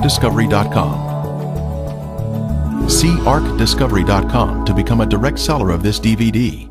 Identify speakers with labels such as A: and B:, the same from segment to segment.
A: ArcDiscovery.com. See ArcDiscovery.com to become a direct seller of this DVD.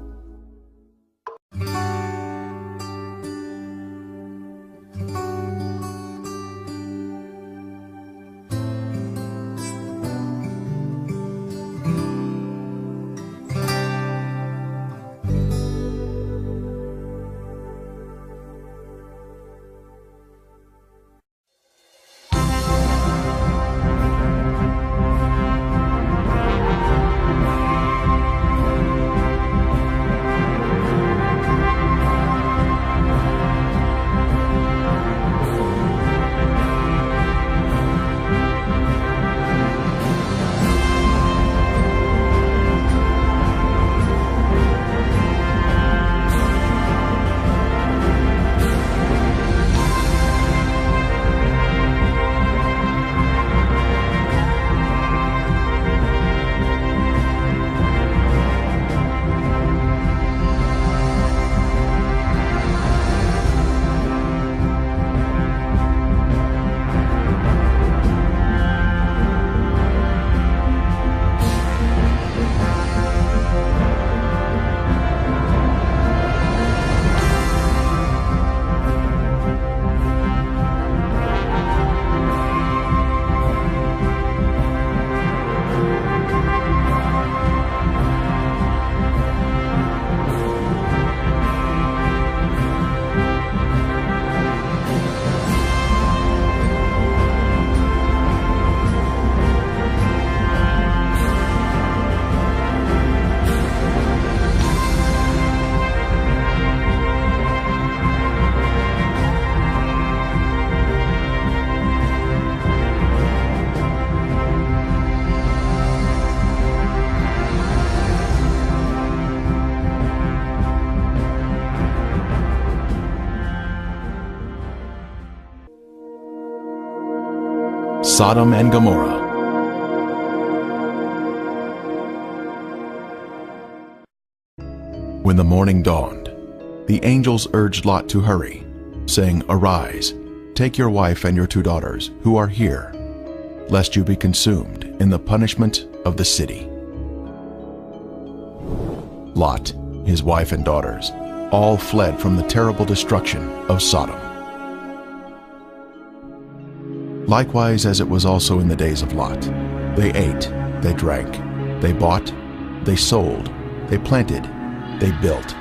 A: Sodom and Gomorrah. When the morning dawned, the angels urged Lot to hurry, saying, "Arise, take your wife and your 2 daughters, who are here, lest you be consumed in the punishment of the city." Lot, his wife and daughters, all fled from the terrible destruction of Sodom. Likewise, as it was also in the days of Lot, they ate, they drank, they bought, they sold, they planted, they built.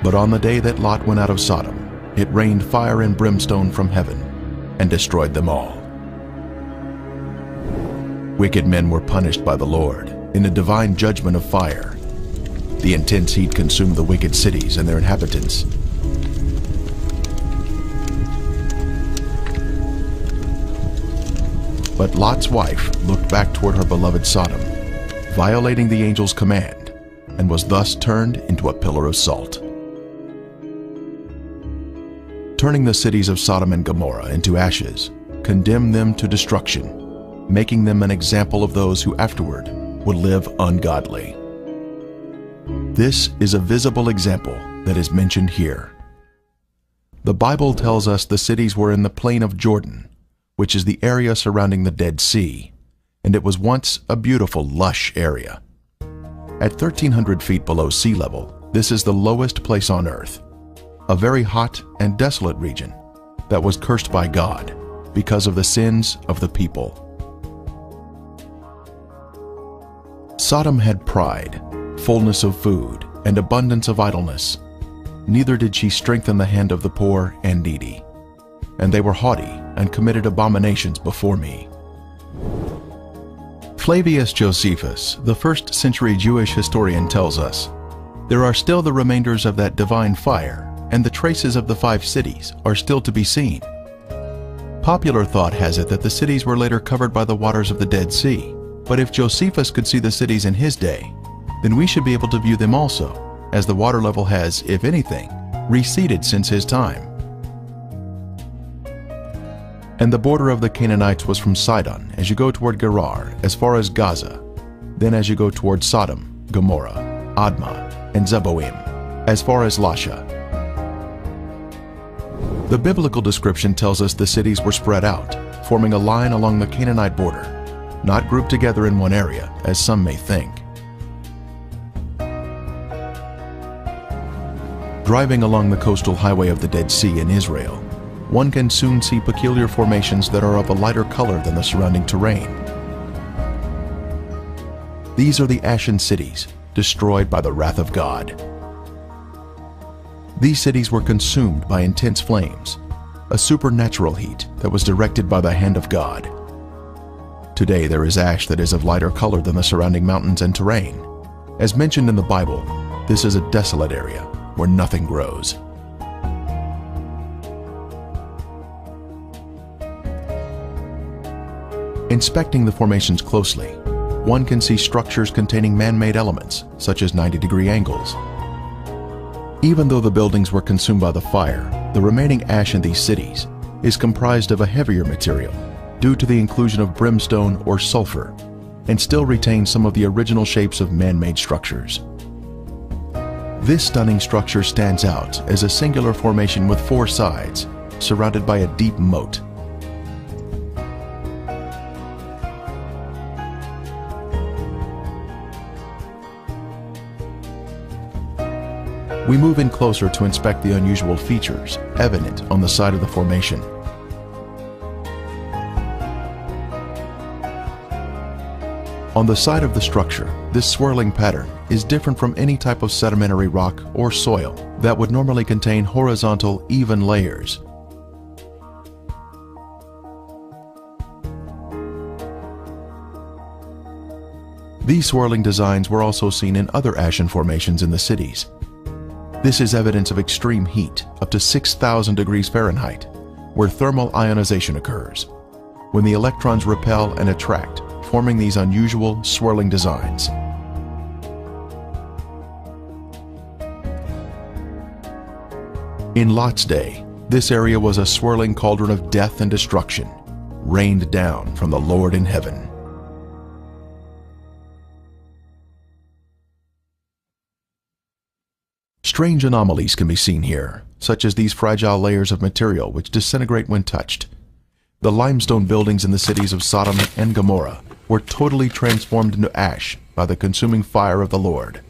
A: But on the day that Lot went out of Sodom, it rained fire and brimstone from heaven and destroyed them all. Wicked men were punished by the Lord in a divine judgment of fire. The intense heat consumed the wicked cities and their inhabitants. But Lot's wife looked back toward her beloved Sodom, violating the angel's command, and was thus turned into a pillar of salt. Turning the cities of Sodom and Gomorrah into ashes, condemned them to destruction, making them an example of those who afterward would live ungodly. This is a visible example that is mentioned here. The Bible tells us the cities were in the plain of Jordan, which is the area surrounding the Dead Sea, and it was once a beautiful, lush area. At 1,300 feet below sea level, this is the lowest place on earth, a very hot and desolate region that was cursed by God because of the sins of the people. Sodom had pride, fullness of food, and abundance of idleness. Neither did she strengthen the hand of the poor and needy. And they were haughty and committed abominations before me. Flavius Josephus, the first-century Jewish historian, tells us, "There are still the remainders of that divine fire, and the traces of the 5 cities are still to be seen." Popular thought has it that the cities were later covered by the waters of the Dead Sea, but if Josephus could see the cities in his day, then we should be able to view them also, as the water level has, if anything, receded since his time. And the border of the Canaanites was from Sidon, as you go toward Gerar, as far as Gaza. Then as you go toward Sodom, Gomorrah, Admah, and Zeboim, as far as Lasha. The biblical description tells us the cities were spread out, forming a line along the Canaanite border, not grouped together in one area, as some may think. Driving along the coastal highway of the Dead Sea in Israel, one can soon see peculiar formations that are of a lighter color than the surrounding terrain. These are the Ashen cities, destroyed by the wrath of God. These cities were consumed by intense flames, a supernatural heat that was directed by the hand of God. Today there is ash that is of lighter color than the surrounding mountains and terrain. As mentioned in the Bible, this is a desolate area where nothing grows. Inspecting the formations closely, one can see structures containing man-made elements, such as 90-degree angles. Even though the buildings were consumed by the fire, the remaining ash in these cities is comprised of a heavier material due to the inclusion of brimstone or sulfur, and still retains some of the original shapes of man-made structures. This stunning structure stands out as a singular formation with 4 sides, surrounded by a deep moat. We move in closer to inspect the unusual features evident on the side of the formation. On the side of the structure, this swirling pattern is different from any type of sedimentary rock or soil that would normally contain horizontal, even layers. These swirling designs were also seen in other ashen formations in the cities. This is evidence of extreme heat, up to 6,000 degrees Fahrenheit, where thermal ionization occurs, when the electrons repel and attract, forming these unusual swirling designs. In Lot's day, this area was a swirling cauldron of death and destruction, rained down from the Lord in heaven. Strange anomalies can be seen here, such as these fragile layers of material which disintegrate when touched. The limestone buildings in the cities of Sodom and Gomorrah were totally transformed into ash by the consuming fire of the Lord.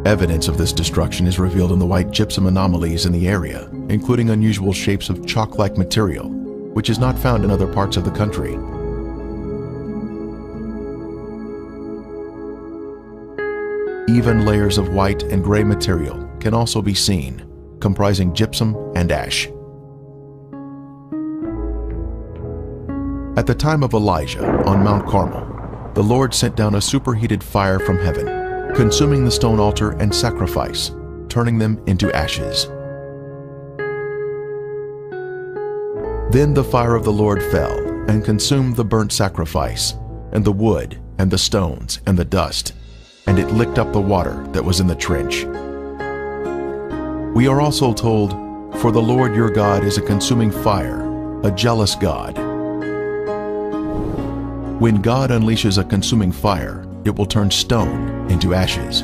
A: Evidence of this destruction is revealed in the white gypsum anomalies in the area, including unusual shapes of chalk-like material, which is not found in other parts of the country. Even layers of white and gray material can also be seen, comprising gypsum and ash. At the time of Elijah on Mount Carmel, the Lord sent down a superheated fire from heaven, consuming the stone altar and sacrifice, turning them into ashes. Then the fire of the Lord fell and consumed the burnt sacrifice, and the wood, and the stones, and the dust, and it licked up the water that was in the trench. We are also told, "For the Lord your God is a consuming fire, a jealous God." When God unleashes a consuming fire, it will turn stone into ashes.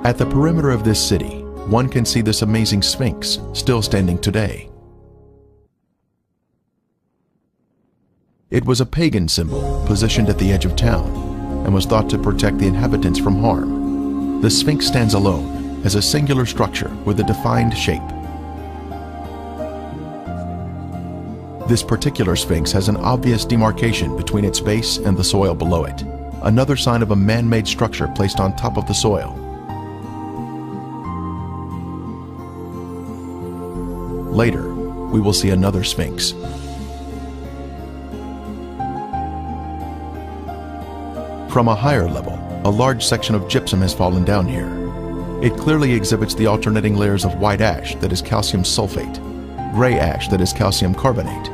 A: At the perimeter of this city, one can see this amazing Sphinx still standing today. It was a pagan symbol positioned at the edge of town and was thought to protect the inhabitants from harm. The Sphinx stands alone as a singular structure with a defined shape. This particular Sphinx has an obvious demarcation between its base and the soil below it, another sign of a man-made structure placed on top of the soil. Later, we will see another Sphinx. From a higher level, a large section of gypsum has fallen down here. It clearly exhibits the alternating layers of white ash that is calcium sulfate, gray ash that is calcium carbonate.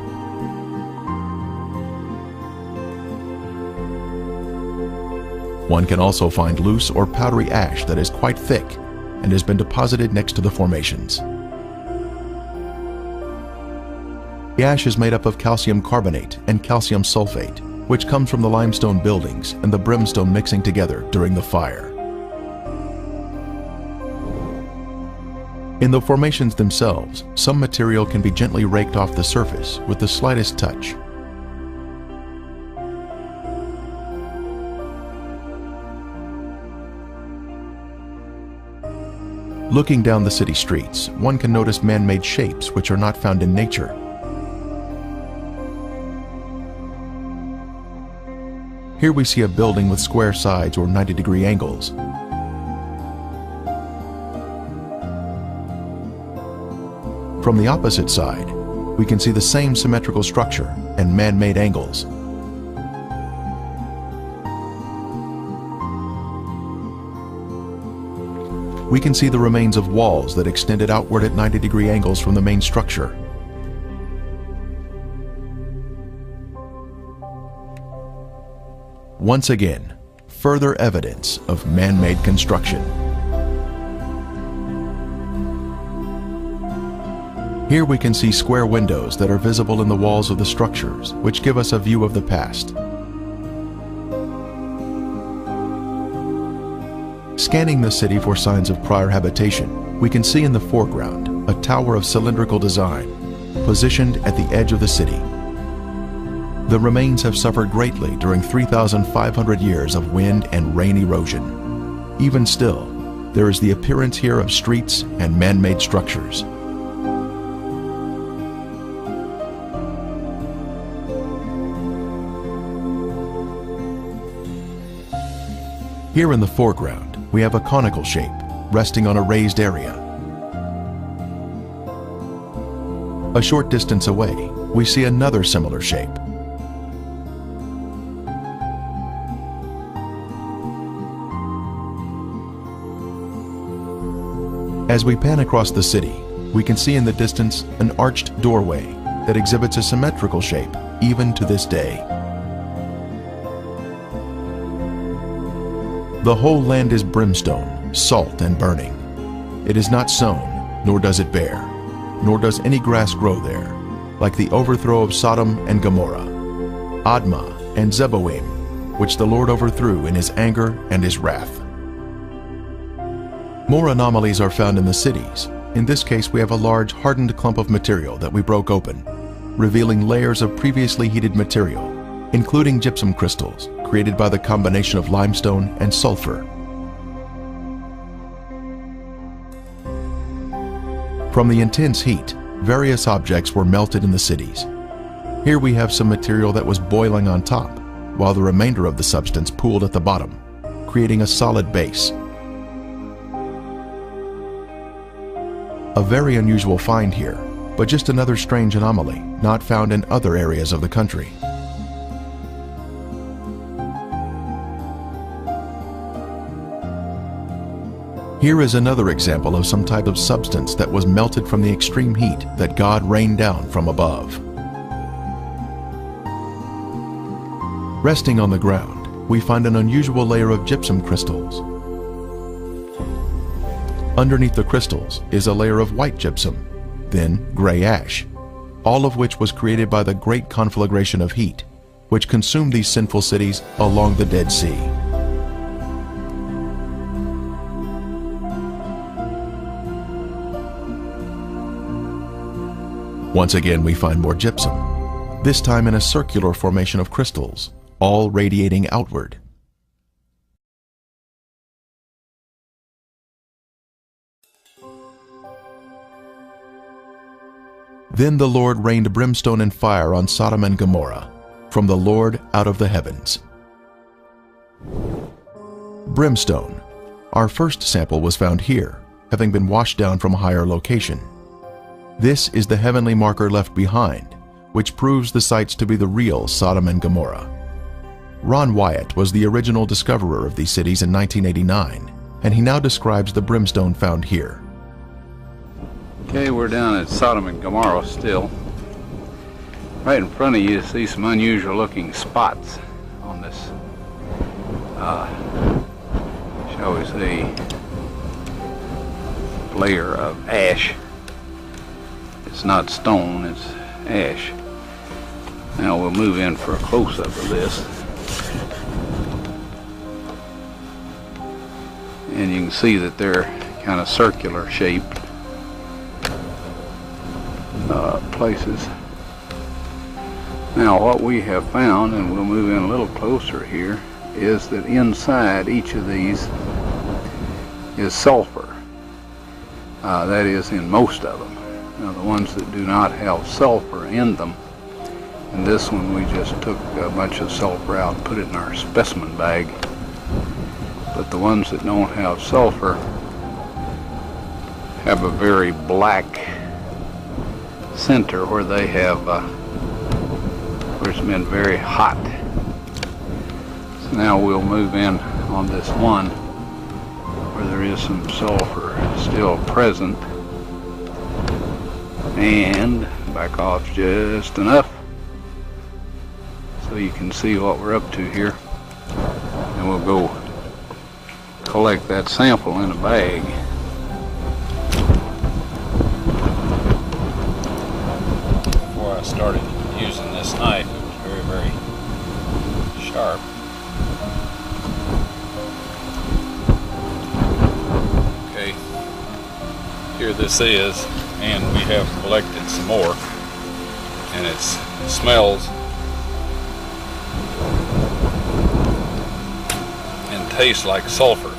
A: One can also find loose or powdery ash that is quite thick and has been deposited next to the formations. The ash is made up of calcium carbonate and calcium sulfate, which comes from the limestone buildings and the brimstone mixing together during the fire. In the formations themselves, some material can be gently raked off the surface with the slightest touch. Looking down the city streets, one can notice man-made shapes which are not found in nature. Here we see a building with square sides or 90-degree angles. From the opposite side, we can see the same symmetrical structure and man-made angles. We can see the remains of walls that extended outward at 90-degree angles from the main structure. Once again, further evidence of man-made construction. Here we can see square windows that are visible in the walls of the structures, which give us a view of the past. Scanning the city for signs of prior habitation, we can see in the foreground a tower of cylindrical design, positioned at the edge of the city. The remains have suffered greatly during 3,500 years of wind and rain erosion. Even still, there is the appearance here of streets and man-made structures. Here in the foreground, we have a conical shape, resting on a raised area. A short distance away, we see another similar shape. As we pan across the city, we can see in the distance an arched doorway that exhibits a symmetrical shape, even to this day. The whole land is brimstone, salt and burning. It is not sown, nor does it bear, nor does any grass grow there, like the overthrow of Sodom and Gomorrah, Admah and Zeboim, which the Lord overthrew in his anger and his wrath. More anomalies are found in the cities. In this case, we have a large hardened clump of material that we broke open, revealing layers of previously heated material, including gypsum crystals, created by the combination of limestone and sulfur. From the intense heat, various objects were melted in the cities. Here we have some material that was boiling on top, while the remainder of the substance pooled at the bottom, creating a solid base. A very unusual find here, but just another strange anomaly not found in other areas of the country. Here is another example of some type of substance that was melted from the extreme heat that God rained down from above. Resting on the ground, we find an unusual layer of gypsum crystals. Underneath the crystals is a layer of white gypsum, then gray ash, all of which was created by the great conflagration of heat, which consumed these sinful cities along the Dead Sea. Once again, we find more gypsum, this time in a circular formation of crystals, all radiating outward. Then the Lord rained brimstone and fire on Sodom and Gomorrah, from the Lord out of the heavens. Brimstone. Our first sample was found here, having been washed down from a higher location. This is the heavenly marker left behind, which proves the sites to be the real Sodom and Gomorrah. Ron Wyatt was the original discoverer of these cities in 1989, and he now describes the brimstone found here.
B: Okay, we're down at Sodom and Gomorrah still. Right in front of you see some unusual looking spots on this, shall we say, layer of ash. It's not stone, it's ash. Now we'll move in for a close-up of this. And you can see that they're kind of circular shaped. places. Now what we have found, and we'll move in a little closer here, is that inside each of these is sulfur. That is, in most of them. Now the ones that do not have sulfur in them, and this one we just took a bunch of sulfur out and put it in our specimen bag. But the ones that don't have sulfur have a very black center where they have, where it's been very hot. So now we'll move in on this one where there is some sulfur still present, and back off just enough so you can see what we're up to here, and we'll go collect that sample in a bag. Before I started using this knife, it was very, very sharp. Okay, here this is, and we have collected some more, and it smells and tastes like sulfur.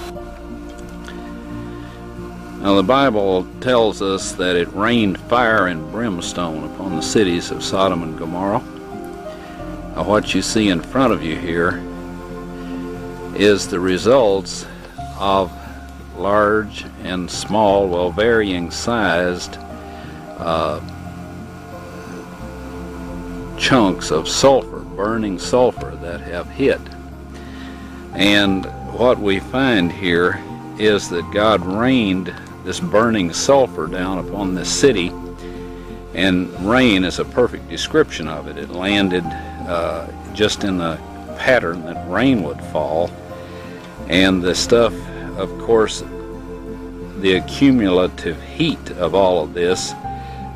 B: Now the Bible tells us that it rained fire and brimstone upon the cities of Sodom and Gomorrah. Now what you see in front of you here is the results of large and small, well, varying sized chunks of sulfur, burning sulfur that have hit. And what we find here is that God rained this burning sulfur down upon this city, and rain is a perfect description of it. It landed just in the pattern that rain would fall, and the stuff, of course, the accumulative heat of all of this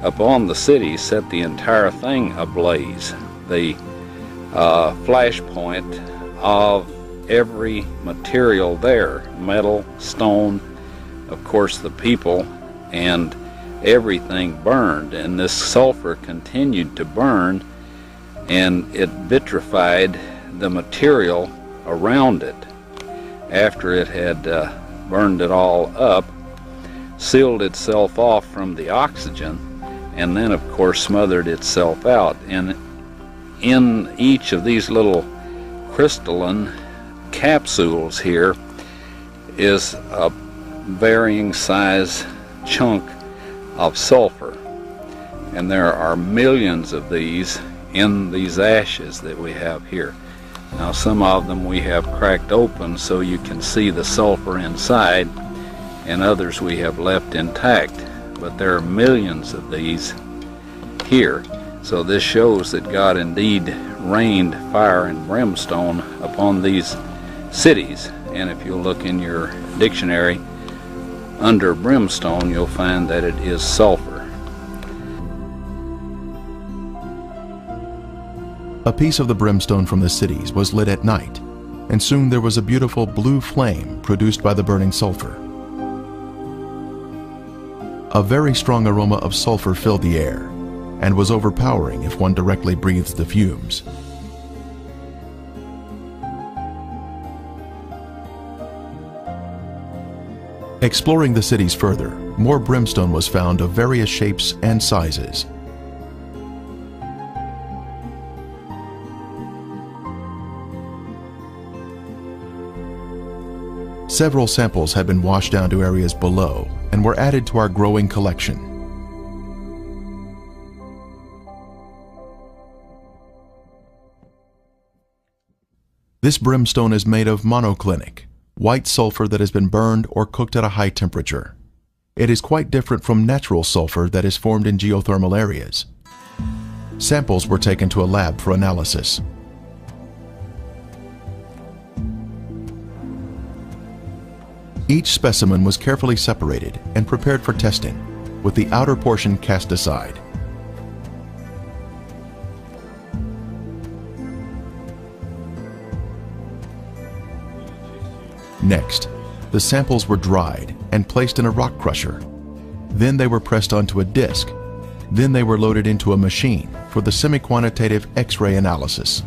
B: upon the city set the entire thing ablaze. The flash point of every material there, metal, stone, of course the people, and everything burned, and this sulfur continued to burn, and it vitrified the material around it after it had burned it all up, sealed itself off from the oxygen, and then of course smothered itself out. And in each of these little crystalline capsules here is a varying size chunk of sulfur, and there are millions of these in these ashes that we have here. Now some of them we have cracked open so you can see the sulfur inside, and others we have left intact, but there are millions of these here. So this shows that God indeed rained fire and brimstone upon these cities. And if you look in your dictionary, under brimstone you'll find that it is sulfur.
A: A piece of the brimstone from the cities was lit at night, and soon there was a beautiful blue flame produced by the burning sulfur. A very strong aroma of sulfur filled the air, and was overpowering if one directly breathed the fumes. Exploring the cities further, more brimstone was found of various shapes and sizes. Several samples had been washed down to areas below and were added to our growing collection. This brimstone is made of monoclinic, white sulfur that has been burned or cooked at a high temperature. It is quite different from natural sulfur that is formed in geothermal areas. Samples were taken to a lab for analysis. Each specimen was carefully separated and prepared for testing, with the outer portion cast aside. Next, the samples were dried and placed in a rock crusher. Then they were pressed onto a disc, Then they were loaded into a machine for the semi-quantitative X-ray analysis.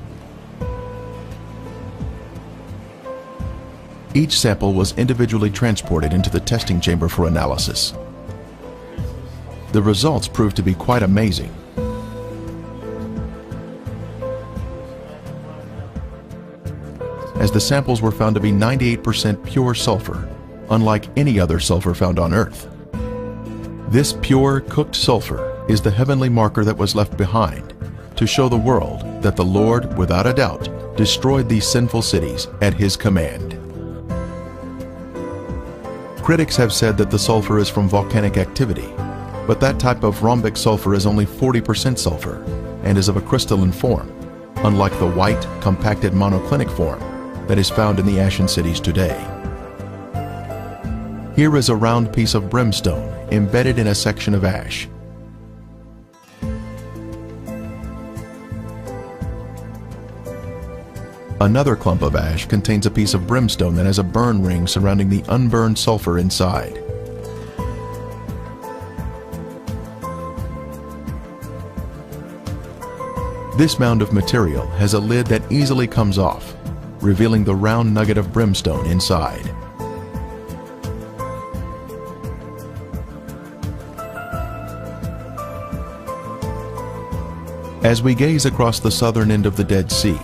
A: Each sample was individually transported into the testing chamber for analysis. The results proved to be quite amazing. As the samples were found to be 98% pure sulfur, unlike any other sulfur found on Earth. This pure, cooked sulfur is the heavenly marker that was left behind to show the world that the Lord, without a doubt, destroyed these sinful cities at His command. Critics have said that the sulfur is from volcanic activity, but that type of rhombic sulfur is only 40% sulfur and is of a crystalline form, unlike the white, compacted monoclinic form that is found in the ashen cities today. Here is a round piece of brimstone embedded in a section of ash. Another clump of ash contains a piece of brimstone that has a burn ring surrounding the unburned sulfur inside. This mound of material has a lid that easily comes off, revealing the round nugget of brimstone inside. As we gaze across the southern end of the Dead Sea,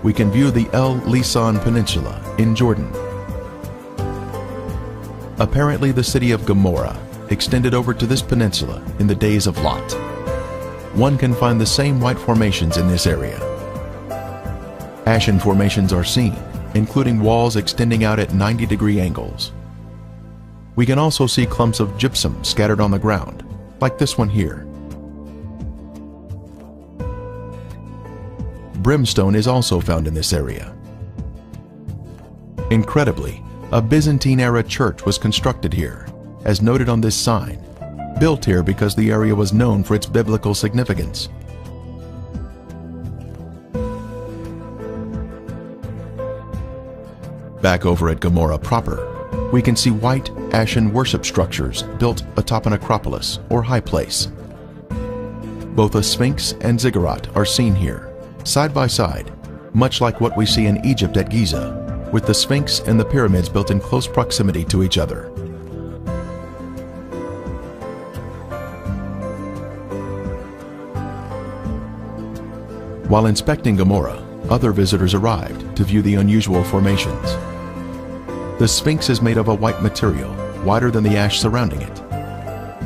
A: we can view the El Lisan Peninsula in Jordan. Apparently, the city of Gomorrah extended over to this peninsula in the days of Lot. One can find the same white formations in this area. Ashen formations are seen, including walls extending out at 90-degree angles. We can also see clumps of gypsum scattered on the ground, like this one here. Brimstone is also found in this area. Incredibly, a Byzantine-era church was constructed here, as noted on this sign, built here because the area was known for its biblical significance. Back over at Gomorrah proper, we can see white, ashen worship structures built atop an acropolis or high place. Both a sphinx and ziggurat are seen here, side by side, much like what we see in Egypt at Giza, with the Sphinx and the pyramids built in close proximity to each other. While inspecting Gomorrah, other visitors arrived to view the unusual formations. The Sphinx is made of a white material, whiter than the ash surrounding it.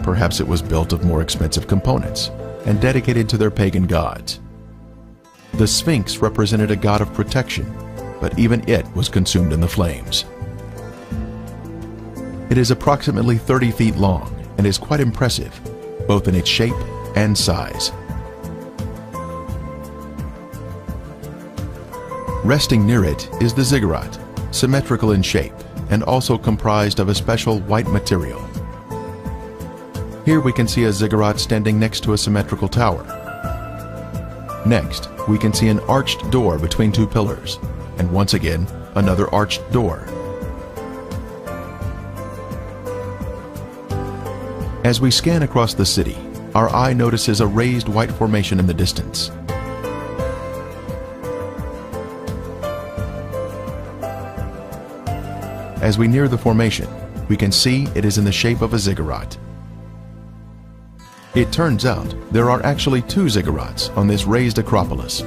A: Perhaps it was built of more expensive components and dedicated to their pagan gods. The Sphinx represented a god of protection, but even it was consumed in the flames. It is approximately 30 feet long and is quite impressive, both in its shape and size. Resting near it is the ziggurat, symmetrical in shape and also comprised of a special white material. Here we can see a ziggurat standing next to a symmetrical tower. Next, we can see an arched door between two pillars, and once again, another arched door. As we scan across the city, our eye notices a raised white formation in the distance. As we near the formation, we can see it is in the shape of a ziggurat. It turns out there are actually two ziggurats on this raised acropolis.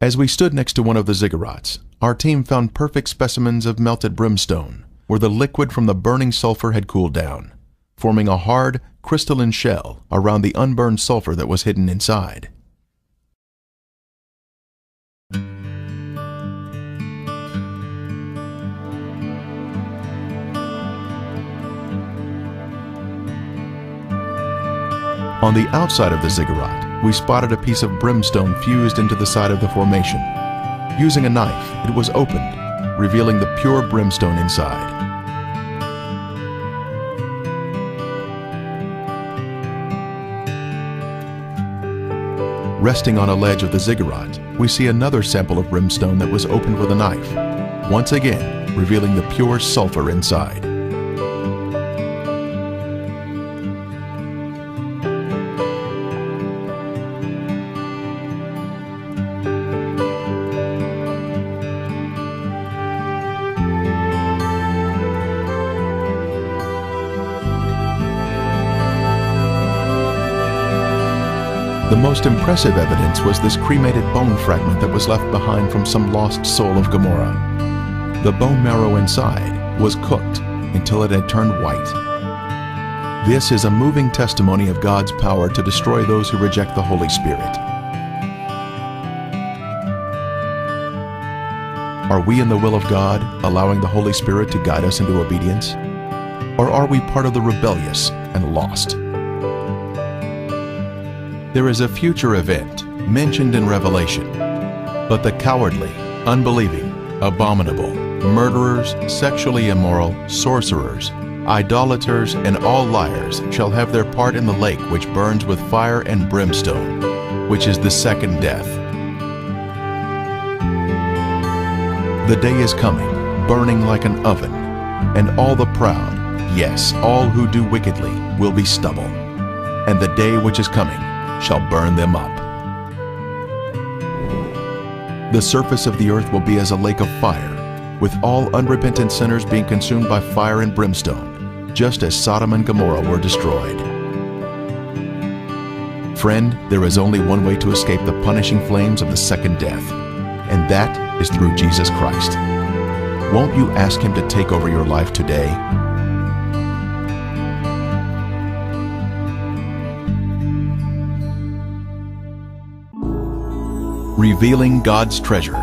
A: As we stood next to one of the ziggurats, our team found perfect specimens of melted brimstone, where the liquid from the burning sulfur had cooled down, forming a hard, crystalline shell around the unburned sulfur that was hidden inside. On the outside of the ziggurat, we spotted a piece of brimstone fused into the side of the formation. Using a knife, it was opened, revealing the pure brimstone inside. Resting on a ledge of the ziggurat, we see another sample of brimstone that was opened with a knife, once again revealing the pure sulfur inside. The most impressive evidence was this cremated bone fragment that was left behind from some lost soul of Gomorrah. The bone marrow inside was cooked until it had turned white. This is a moving testimony of God's power to destroy those who reject the Holy Spirit. Are we in the will of God, allowing the Holy Spirit to guide us into obedience? Or are we part of the rebellious and lost? There is a future event mentioned in Revelation, but the cowardly, unbelieving, abominable, murderers, sexually immoral, sorcerers, idolaters, and all liars shall have their part in the lake which burns with fire and brimstone, which is the second death. The day is coming, burning like an oven, and all the proud, yes, all who do wickedly, will be stubble. And the day which is coming shall burn them up. The surface of the earth will be as a lake of fire, with all unrepentant sinners being consumed by fire and brimstone, just as Sodom and Gomorrah were destroyed. Friend, there is only one way to escape the punishing flames of the second death, and that is through Jesus Christ. Won't you ask Him to take over your life today? Revealing God's treasure.